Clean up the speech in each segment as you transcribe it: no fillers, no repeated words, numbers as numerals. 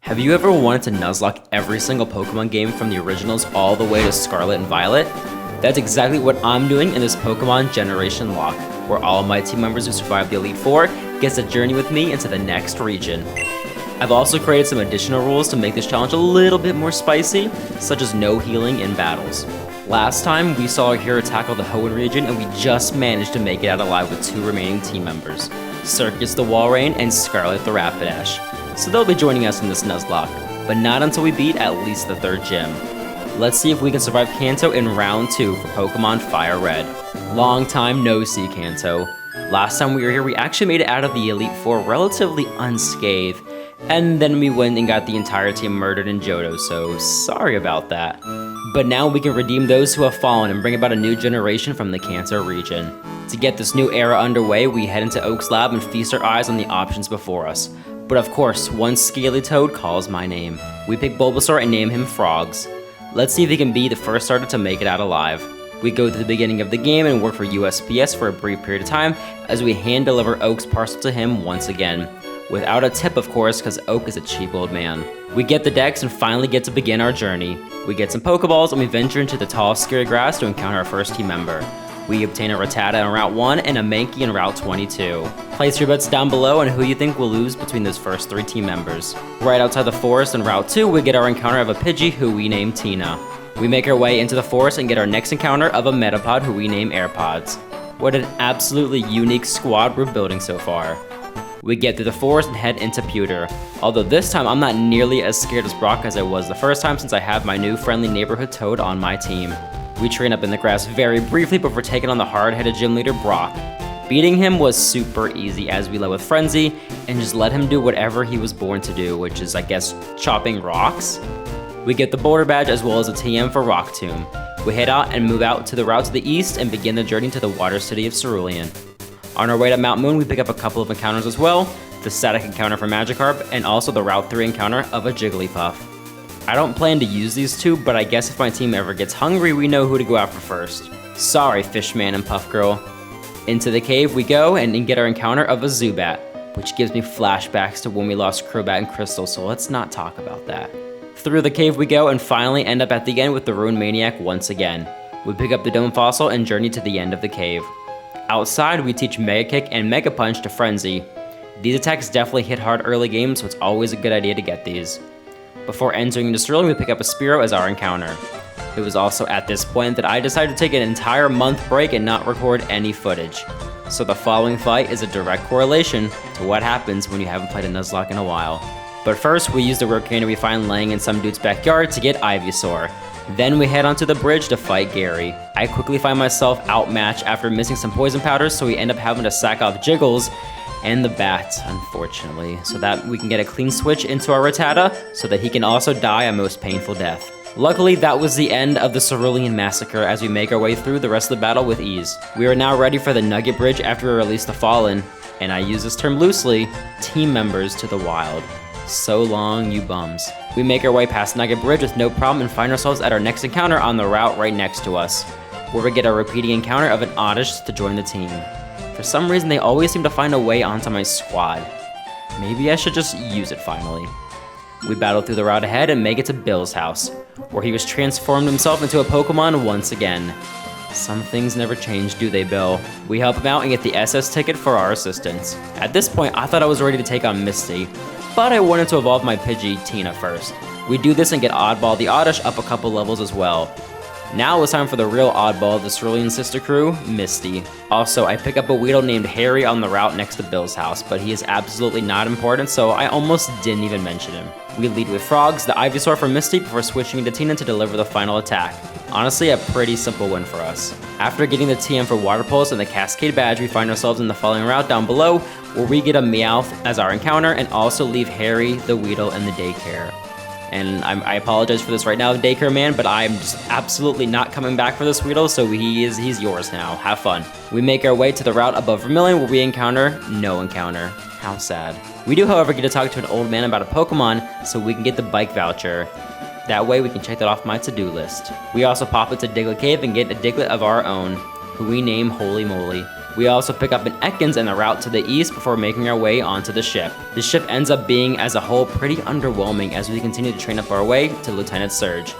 Have you ever wanted to Nuzlocke every single Pokemon game from the originals all the way to Scarlet and Violet? That's exactly what I'm doing in this Pokemon Generation Lock, where all of my team members who survived the Elite Four gets to journey with me into the next region. I've also created some additional rules to make this challenge a little bit more spicy, such as no healing in battles. Last time, we saw our hero tackle the Hoenn region and we just managed to make it out alive with 2 remaining team members, Circus the Walrein and Scarlet the Rapidash. So they'll be joining us in this Nuzlocke, but not until we beat at least the 3rd gym. Let's see if we can survive Kanto in round 2 for Pokemon Fire Red. Long time no see, Kanto. Last time we were here, we actually made it out of the Elite Four relatively unscathed, and then we went and got the entire team murdered in Johto, so sorry about that. But now we can redeem those who have fallen and bring about a new generation from the Kanto region. To get this new era underway, we head into Oak's lab and feast our eyes on the options before us. But of course, one scaly toad calls my name. We pick Bulbasaur and name him Frogs. Let's see if he can be the first starter to make it out alive. We go to the beginning of the game and work for USPS for a brief period of time as we hand deliver Oak's parcel to him once again. Without a tip, of course, because Oak is a cheap old man. We get the dex and finally get to begin our journey. We get some Pokeballs and we venture into the tall, scary grass to encounter our first team member. We obtain a Rattata in Route 1 and a Mankey in Route 22. Place your bets down below on who you think will lose between those first 3 team members. Right outside the forest in Route 2, we get our encounter of a Pidgey who we name Tina. We make our way into the forest and get our next encounter of a Metapod who we name AirPods. What an absolutely unique squad we're building so far. We get through the forest and head into Pewter. Although this time I'm not nearly as scared as Brock as I was the first time since I have my new friendly neighborhood toad on my team. We train up in the grass very briefly before taking on the hard-headed gym leader Brock. Beating him was super easy as we led with Frenzy and just let him do whatever he was born to do, which is, I guess, chopping rocks. We get the Boulder Badge as well as a TM for Rock Tomb. We head out and move out to the route to the east and begin the journey to the water city of Cerulean. On our way to Mount Moon, we pick up a couple of encounters as well, the static encounter for Magikarp and also the Route 3 encounter of a Jigglypuff. I don't plan to use these 2, but I guess if my team ever gets hungry, we know who to go after first. Sorry, Fishman and Puff Girl. Into the cave we go and get our encounter of a Zubat, which gives me flashbacks to when we lost Crobat and Crystal, so let's not talk about that. Through the cave we go and finally end up at the end with the Rune Maniac once again. We pick up the Dome Fossil and journey to the end of the cave. Outside, we teach Mega Kick and Mega Punch to Frenzy. These attacks definitely hit hard early game, so it's always a good idea to get these. Before entering into Cerulean, we pick up a Spearow as our encounter. It was also at this point that I decided to take an entire month break and not record any footage. So the following fight is a direct correlation to what happens when you haven't played a Nuzlocke in a while. But first, we use the Rocana we find laying in some dude's backyard to get Ivysaur. Then we head onto the bridge to fight Gary. I quickly find myself outmatched after missing some poison powders, so we end up having to sack off Jiggles and the Bat, unfortunately, so that we can get a clean switch into our Rattata so that he can also die a most painful death. Luckily, that was the end of the Cerulean Massacre as we make our way through the rest of the battle with ease. We are now ready for the Nugget Bridge after we release the Fallen, and I use this term loosely, team members to the wild. So long, you bums. We make our way past Nugget Bridge with no problem and find ourselves at our next encounter on the route right next to us, where we get a repeating encounter of an Oddish to join the team. For some reason, they always seem to find a way onto my squad. Maybe I should just use it finally. We battle through the route ahead and make it to Bill's house, where he was transformed himself into a Pokemon once again. Some things never change, do they, Bill? We help him out and get the SS ticket for our assistance. At this point, I thought I was ready to take on Misty, but I wanted to evolve my Pidgey, Tina, first. We do this and get Oddball the Oddish up a couple levels as well. Now it's time for the real oddball of the Cerulean sister crew, Misty. Also, I pick up a Weedle named Harry on the route next to Bill's house, but he is absolutely not important, so I almost didn't even mention him. We lead with Frogs, the Ivysaur for Misty, before switching to Tina to deliver the final attack. Honestly, a pretty simple win for us. After getting the TM for Water Pulse and the Cascade Badge, we find ourselves in the following route down below, where we get a Meowth as our encounter and also leave Harry, the Weedle, in the daycare. And I apologize for this right now, Daycare Man, but I'm just absolutely not coming back for this Weedle, so he's yours now. Have fun. We make our way to the route above Vermilion, where we encounter no encounter. How sad. We do, however, get to talk to an old man about a Pokemon, so we can get the bike voucher. That way we can check that off my to-do list. We also pop into Diglett Cave and get a Diglett of our own, who we name Holy Moly. We also pick up an Ekans and the route to the east before making our way onto the ship. The ship ends up being, as a whole, pretty underwhelming as we continue to train up our way to Lieutenant Surge.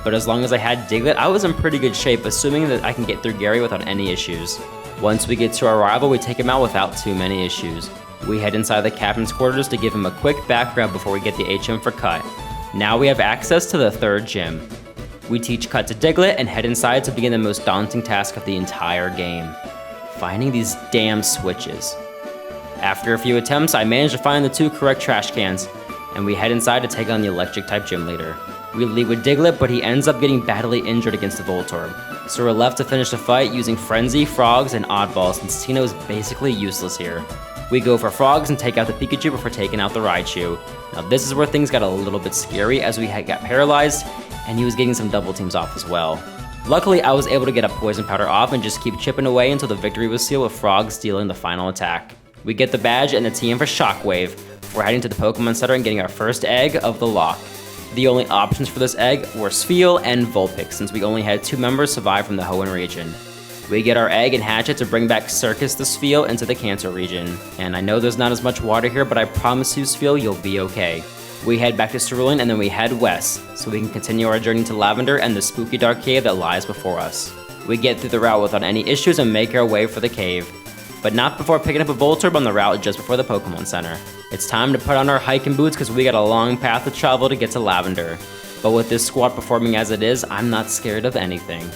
But as long as I had Diglett, I was in pretty good shape, assuming that I can get through Gary without any issues. Once we get to our rival, we take him out without too many issues. We head inside the captain's quarters to give him a quick back rub before we get the HM for Cut. Now we have access to the third gym. We teach Cut to Diglett and head inside to begin the most daunting task of the entire game: finding these damn switches. After a few attempts, I managed to find the 2 correct trash cans, and we head inside to take on the electric type gym leader. We lead with Diglett, but he ends up getting badly injured against the Voltorb, so we're left to finish the fight using Frenzy, Frogs, and Oddball since Tino is basically useless here. We go for Frogs and take out the Pikachu before taking out the Raichu. Now this is where things got a little bit scary as we got paralyzed, and he was getting some double teams off as well. Luckily, I was able to get a Poison Powder off and just keep chipping away until the victory was sealed with Frogs stealing the final attack. We get the badge and the TM for Shockwave before heading to the Pokemon Center and getting our first egg of the lock. The only options for this egg were Spheal and Vulpix, since we only had 2 members survive from the Hoenn region. We get our egg and hatch it to bring back Circus the Spheal into the Kanto region. And I know there's not as much water here, but I promise you, Spheal, you'll be okay. We head back to Cerulean and then we head west, so we can continue our journey to Lavender and the spooky dark cave that lies before us. We get through the route without any issues and make our way for the cave, but not before picking up a Voltorb on the route just before the Pokemon Center. It's time to put on our hiking boots because we got a long path to travel to get to Lavender. But with this squad performing as it is, I'm not scared of anything.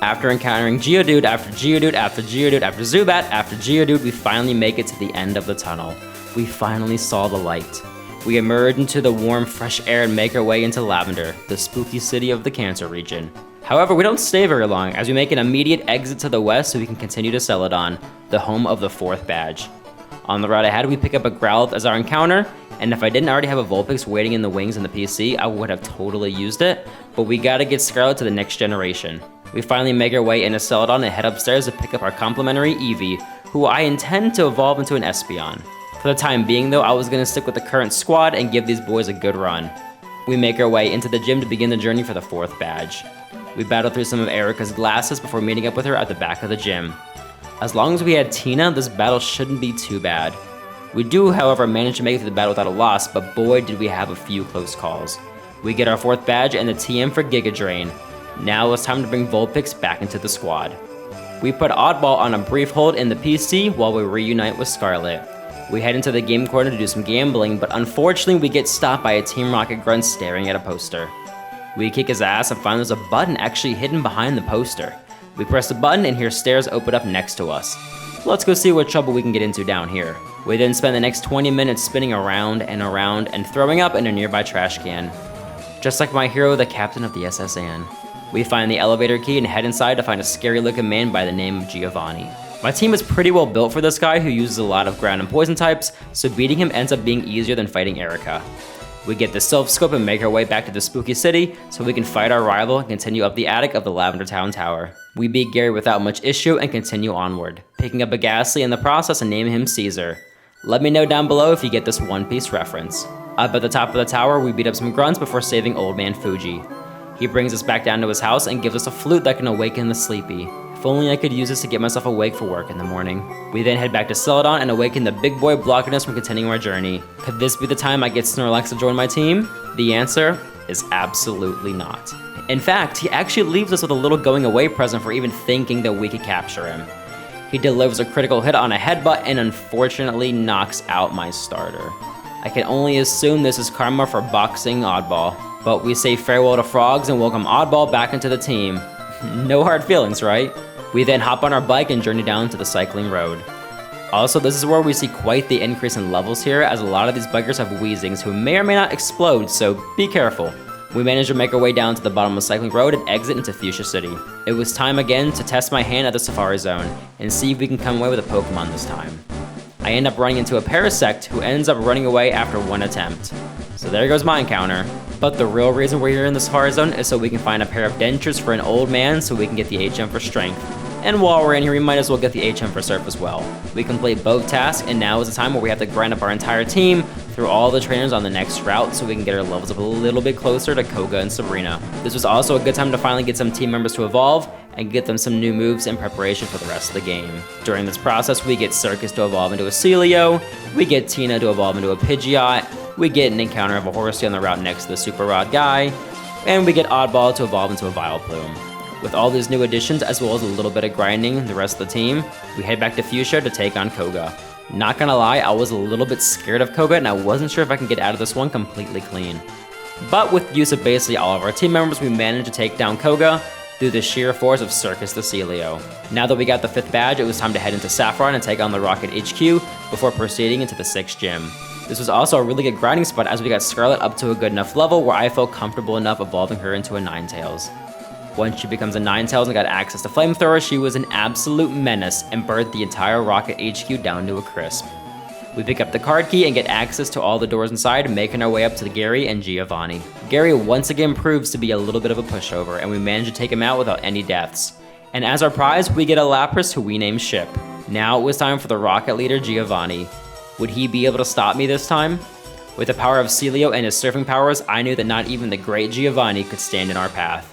After encountering Geodude after Geodude after Geodude after Zubat after Geodude, we finally make it to the end of the tunnel. We finally saw the light. We emerge into the warm, fresh air and make our way into Lavender, the spooky city of the Kanto region. However, we don't stay very long as we make an immediate exit to the west so we can continue to Celadon, the home of the 4th badge. On the route ahead, we pick up a Growlithe as our encounter, and if I didn't already have a Vulpix waiting in the wings in the PC, I would have totally used it, but we gotta get Scarlet to the next generation. We finally make our way into Celadon and head upstairs to pick up our complimentary Eevee, who I intend to evolve into an Espeon. For the time being though, I was going to stick with the current squad and give these boys a good run. We make our way into the gym to begin the journey for the 4th badge. We battle through some of Erica's glasses before meeting up with her at the back of the gym. As long as we had Tina, this battle shouldn't be too bad. We do, however, manage to make it through the battle without a loss, but boy did we have a few close calls. We get our 4th badge and the TM for Giga Drain. Now it's time to bring Vulpix back into the squad. We put Oddball on a brief hold in the PC while we reunite with Scarlet. We head into the game corner to do some gambling, but unfortunately we get stopped by a Team Rocket grunt staring at a poster. We kick his ass and find there's a button actually hidden behind the poster. We press the button and hear stairs open up next to us. Let's go see what trouble we can get into down here. We then spend the next 20 minutes spinning around and throwing up in a nearby trash can. Just like my hero, the captain of the SS Anne. We find the elevator key and head inside to find a scary looking man by the name of Giovanni. My team is pretty well built for this guy who uses a lot of ground and poison types, so beating him ends up being easier than fighting Erica. We get the Silph Scope and make our way back to the spooky city so we can fight our rival and continue up the attic of the Lavender Town Tower. We beat Gary without much issue and continue onward, picking up a Ghastly in the process and naming him Caesar. Let me know down below if you get this One Piece reference. Up at the top of the tower, we beat up some grunts before saving Old Man Fuji. He brings us back down to his house and gives us a flute that can awaken the sleepy. If only I could use this to get myself awake for work in the morning. We then head back to Celadon and awaken the big boy blocking us from continuing our journey. Could this be the time I get Snorlax to join my team? The answer is absolutely not. In fact, he actually leaves us with a little going away present for even thinking that we could capture him. He delivers a critical hit on a headbutt and unfortunately knocks out my starter. I can only assume this is karma for boxing Oddball. But we say farewell to Frogs and welcome Oddball back into the team. No hard feelings, right? We then hop on our bike and journey down to the cycling road. Also, this is where we see quite the increase in levels here, as a lot of these bikers have Weezings who may or may not explode, so be careful. We managed to make our way down to the bottom of the cycling road and exit into Fuchsia City. It was time again to test my hand at the Safari Zone and see if we can come away with a Pokemon this time. I end up running into a Parasect who ends up running away after one attempt. So there goes my encounter. But the real reason we're here in the Safari Zone is so we can find a pair of dentures for an old man so we can get the HM for strength. And while we're in here, we might as well get the HM for surf as well. We complete both tasks, and now is the time where we have to grind up our entire team through all the trainers on the next route so we can get our levels up a little bit closer to Koga and Sabrina. This was also a good time to finally get some team members to evolve, and get them some new moves in preparation for the rest of the game. During this process, we get Circus to evolve into a Celio, we get Tina to evolve into a Pidgeot, we get an encounter of a Horsey on the route next to the Super Rod guy, and we get Oddball to evolve into a Vileplume. With all these new additions, as well as a little bit of grinding the rest of the team, we head back to Fuchsia to take on Koga. Not gonna lie, I was a little bit scared of Koga, and I wasn't sure if I can get out of this one completely clean. But with the use of basically all of our team members, we managed to take down Koga through the sheer force of Circus the Celio. Now that we got the 5th badge, it was time to head into Sapphire and take on the Rocket HQ before proceeding into the 6th gym. This was also a really good grinding spot as we got Scarlet up to a good enough level where I felt comfortable enough evolving her into a Ninetales. Once she becomes a Ninetales and got access to Flamethrower, she was an absolute menace and burnt the entire Rocket HQ down to a crisp. We pick up the card key and get access to all the doors inside, making our way up to Gary and Giovanni. Gary once again proves to be a little bit of a pushover, and we manage to take him out without any deaths. And as our prize, we get a Lapras who we name Ship. Now it was time for the Rocket leader Giovanni. Would he be able to stop me this time? With the power of Celio and his surfing powers, I knew that not even the great Giovanni could stand in our path.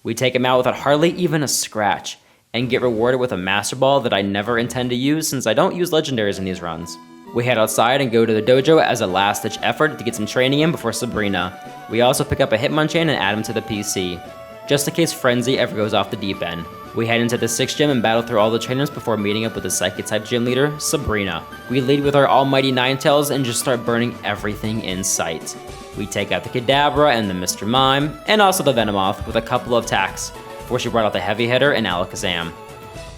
We take him out without hardly even a scratch, and get rewarded with a Master Ball that I never intend to use since I don't use legendaries in these runs. We head outside and go to the dojo as a last-ditch effort to get some training in before Sabrina. We also pick up a Hitmonchan and add him to the PC, just in case Frenzy ever goes off the deep end. We head into the 6th gym and battle through all the trainers before meeting up with the Psychic-type gym leader, Sabrina. We lead with our almighty Ninetales and just start burning everything in sight. We take out the Kadabra and the Mr. Mime, and also the Venomoth with a couple of attacks, before she brought out the Heavy Hitter and Alakazam.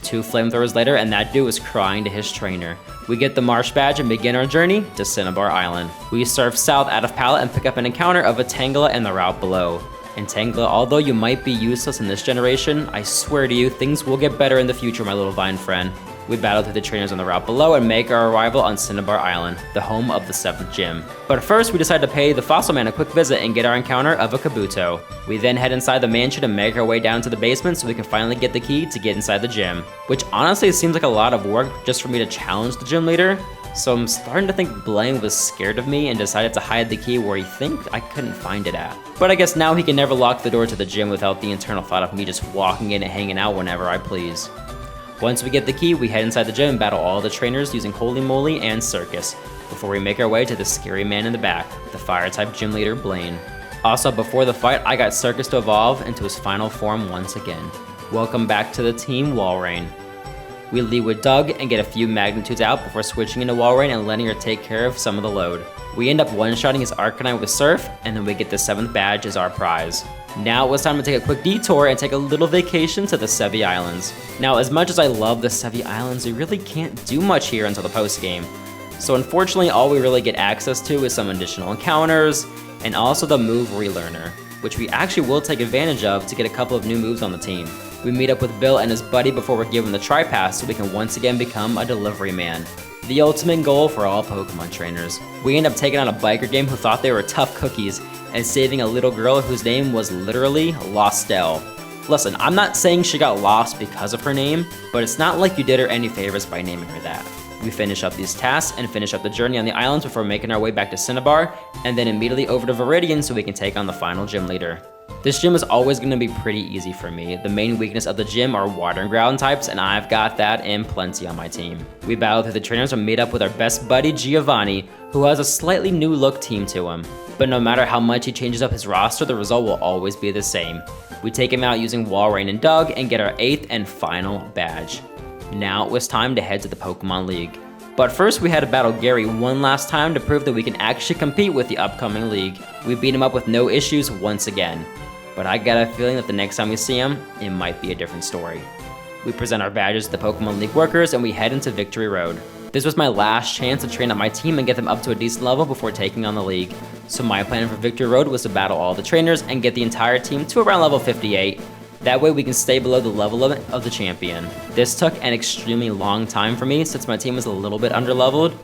2 flamethrowers later, and that dude was crying to his trainer. We get the Marsh Badge and begin our journey to Cinnabar Island. We surf south out of Pallet and pick up an encounter of a Tangela and the route below. And Tangela, although you might be useless in this generation, I swear to you, things will get better in the future, my little vine friend. We battle through the trainers on the route below and make our arrival on Cinnabar Island, the home of the 7th gym. But first, we decide to pay the Fossil Man a quick visit and get our encounter of a Kabuto. We then head inside the mansion and make our way down to the basement so we can finally get the key to get inside the gym. Which honestly seems like a lot of work just for me to challenge the gym leader. So I'm starting to think Blaine was scared of me and decided to hide the key where he thinks I couldn't find it at. But I guess now he can never lock the door to the gym without the internal thought of me just walking in and hanging out whenever I please. Once we get the key, we head inside the gym and battle all the trainers using Holy Moly and Circus, before we make our way to the scary man in the back, the Fire-type gym leader Blaine. Also, before the fight, I got Circus to evolve into his final form once again. Welcome back to the team, Walrein. We lead with Doug and get a few magnitudes out before switching into Walrein and letting her take care of some of the load. We end up one-shotting his Arcanine with Surf, and then we get the 7th badge as our prize. Now it was time to take a quick detour and take a little vacation to the Sevi Islands. Now, as much as I love the Sevi Islands, we really can't do much here until the post-game. So unfortunately, all we really get access to is some additional encounters, and also the move relearner, which we actually will take advantage of to get a couple of new moves on the team. We meet up with Bill and his buddy before we're given the Tri-Pass so we can once again become a delivery man. The ultimate goal for all Pokemon trainers. We end up taking on a biker game who thought they were tough cookies and saving a little girl whose name was literally Lostelle. Listen, I'm not saying she got lost because of her name, but it's not like you did her any favors by naming her that. We finish up these tasks and finish up the journey on the islands before making our way back to Cinnabar, and then immediately over to Viridian so we can take on the final gym leader. This gym is always going to be pretty easy for me. The main weakness of the gym are water and ground types, and I've got that in plenty on my team. We battle through the trainers and meet up with our best buddy Giovanni, who has a slightly new look team to him. But no matter how much he changes up his roster, the result will always be the same. We take him out using Walrein and Doug and get our 8th and final badge. Now it was time to head to the Pokemon League. But first we had to battle Gary one last time to prove that we can actually compete with the upcoming league. We beat him up with no issues once again. But I got a feeling that the next time we see him, it might be a different story. We present our badges to the Pokemon League workers and we head into Victory Road. This was my last chance to train up my team and get them up to a decent level before taking on the league. So my plan for Victory Road was to battle all the trainers and get the entire team to around level 58. That way we can stay below the level limit of the champion. This took an extremely long time for me since my team was a little bit underleveled.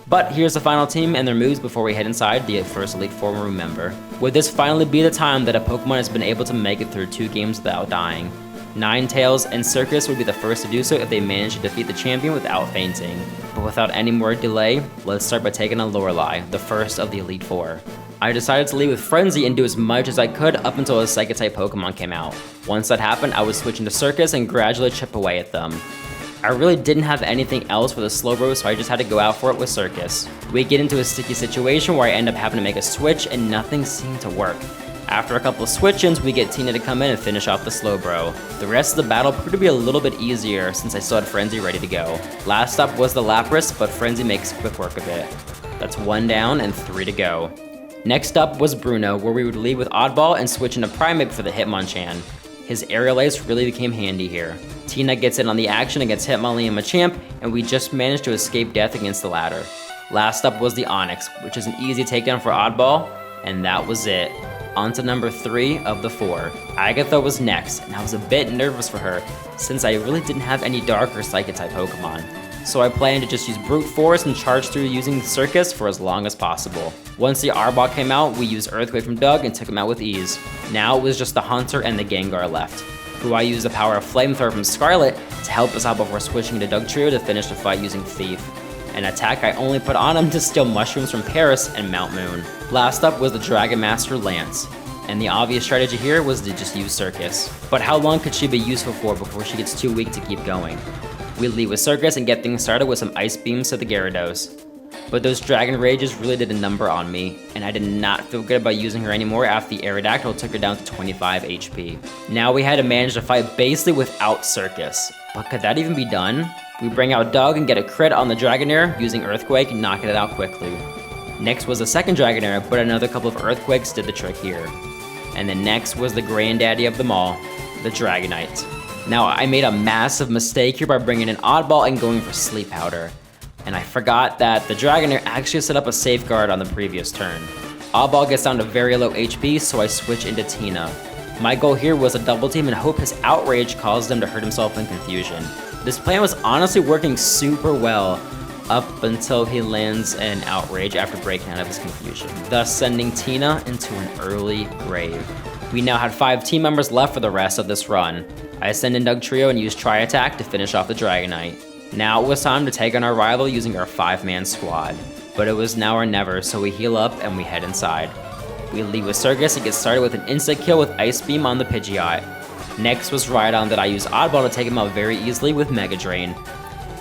But here's the final team and their moves before we head inside the first Elite Four room member. Would this finally be the time that a Pokemon has been able to make it through 2 games without dying? Ninetales and Circus would be the first to do so if they manage to defeat the champion without fainting. But without any more delay, let's start by taking on Lorelei, the first of the Elite Four. I decided to leave with Frenzy and do as much as I could up until a Psychic-type Pokemon came out. Once that happened, I would switch into Circus and gradually chip away at them. I really didn't have anything else for the Slowbro, so I just had to go out for it with Circus. We get into a sticky situation where I end up having to make a switch and nothing seemed to work. After a couple of switch-ins, we get Tina to come in and finish off the Slowbro. The rest of the battle proved to be a little bit easier since I still had Frenzy ready to go. Last up was the Lapras, but Frenzy makes quick work of it. That's 1 down and 3 to go. Next up was Bruno, where we would lead with Oddball and switch into Primeape for the Hitmonchan. His Aerial Ace really became handy here. Tina gets in on the action against Hitmonlee and Machamp, and we just managed to escape death against the latter. Last up was the Onix, which is an easy takedown for Oddball, and that was it. On to number 3 of the 4. Agatha was next, and I was a bit nervous for her, since I really didn't have any Dark or Psychic-type Pokemon. So I planned to just use Brute Force and charge through using Circus for as long as possible. Once the Arbok came out, we used Earthquake from Doug and took him out with ease. Now it was just the Haunter and the Gengar left, who I used the power of Flamethrower from Scarlet to help us out before switching to Dugtrio to finish the fight using Thief. An attack I only put on him to steal mushrooms from Paris and Mount Moon. Last up was the Dragon Master Lance, and the obvious strategy here was to just use Circus. But how long could she be useful for before she gets too weak to keep going? We lead with Circus and get things started with some Ice Beams to the Gyarados. But those Dragon Rages really did a number on me, and I did not feel good about using her anymore after the Aerodactyl took her down to 25 HP. Now we had to manage the fight basically without Circus. But could that even be done? We bring out Doug and get a crit on the Dragonair using Earthquake, knocking it out quickly. Next was the second Dragonair, but another couple of Earthquakes did the trick here. And then next was the granddaddy of them all, the Dragonite. Now I made a massive mistake here by bringing in Oddball and going for Sleep Powder. And I forgot that the Dragonair actually set up a safeguard on the previous turn. Oddball gets down to very low HP, so I switch into Tina. My goal here was a double team and hope his Outrage caused him to hurt himself in confusion. This plan was honestly working super well up until he lands an Outrage after breaking out of his confusion, thus sending Tina into an early grave. We now had 5 team members left for the rest of this run. I send in Dugtrio and use Tri-Attack to finish off the Dragonite. Now it was time to take on our rival using our 5-man squad. But it was now or never, so we heal up and we head inside. We lead with Circus and get started with an instant kill with Ice Beam on the Pidgeot. Next was Rhydon that I used Oddball to take him out very easily with Mega Drain.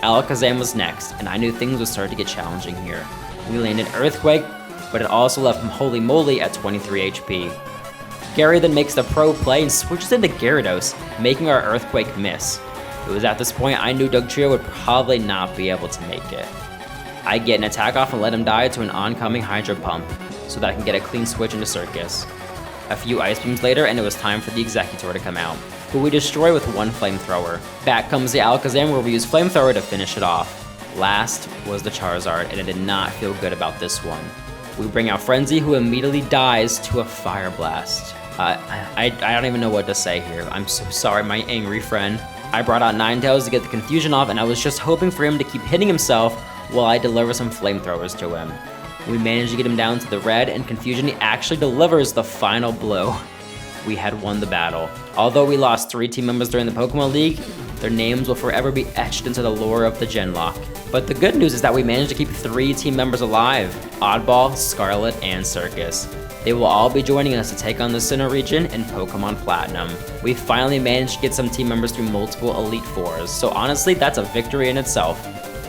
Alakazam was next, and I knew things would start to get challenging here. We landed Earthquake, but it also left him Holy Moly at 23 HP. Gary then makes the pro play and switches into Gyarados, making our Earthquake miss. It was at this point I knew Dugtrio would probably not be able to make it. I get an attack off and let him die to an oncoming Hydro Pump, so that I can get a clean switch into Circus. A few Ice Beams later and it was time for the Executor to come out, who we destroy with 1 Flamethrower. Back comes the Alakazam where we use Flamethrower to finish it off. Last was the Charizard, and I did not feel good about this one. We bring out Frenzy, who immediately dies to a Fire Blast. I don't even know what to say here. I'm so sorry, my angry friend. I brought out Ninetales to get the confusion off, and I was just hoping for him to keep hitting himself while I deliver some Flamethrowers to him. We managed to get him down to the red, and Confusion actually delivers the final blow. We had won the battle. Although we lost 3 team members during the Pokemon League, their names will forever be etched into the lore of the Genlock. But the good news is that we managed to keep 3 team members alive: Oddball, Scarlet, and Circus. They will all be joining us to take on the Sinnoh region in Pokemon Platinum. We finally managed to get some team members through multiple Elite Fours, so honestly that's a victory in itself.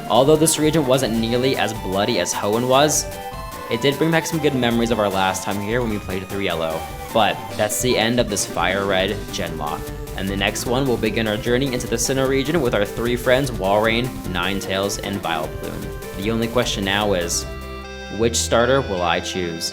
Although this region wasn't nearly as bloody as Hoenn was, it did bring back some good memories of our last time here when we played through Yellow. But that's the end of this Fire Red Genlock. And the next one we'll begin our journey into the Sinnoh region with our 3 friends Walrein, Ninetales, and Vileplume. The only question now is, which starter will I choose?